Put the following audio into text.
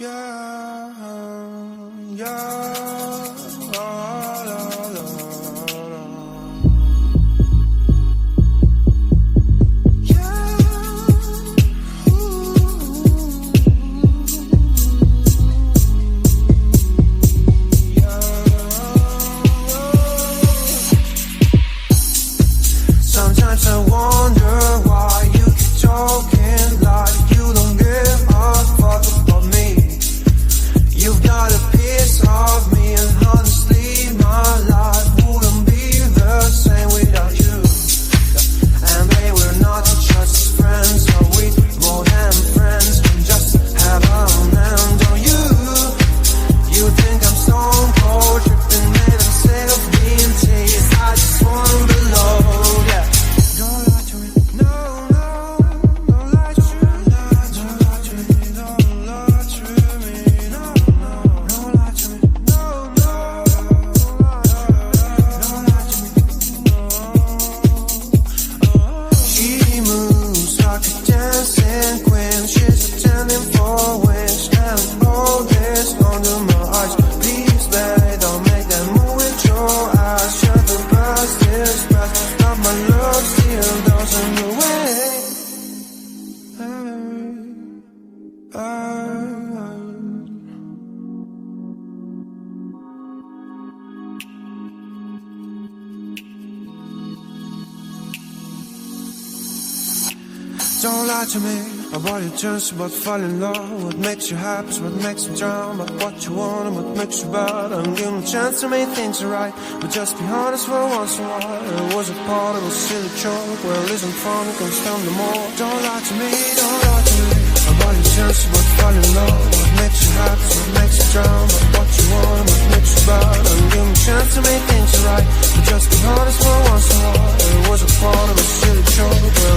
Sometimes I wonder why you keep talking like you don't give a fuck about me. You've got a piece of me, and honestly my life wouldn't be the same without you. And babe, we're not just friends, are we more than friends? We just have a man, don't you? You think I'm stone cold, tripping, made I'm sick of being teased. I just wanna belong. Don't lie to me about your chance, about falling in love. What makes you happy, what makes you drown, about what you want and what makes you bad. I'm giving a chance to make things right, but just be honest for once in a while. It was a part of a silly joke, well isn't fun, it comes down to more. Don't lie to me about your chance, about falling in love. What makes you happy, what makes you drown, about what you want and what makes you bad. I'm giving a chance to make things right, but just be honest for once in a while. It was a part of a silly joke, well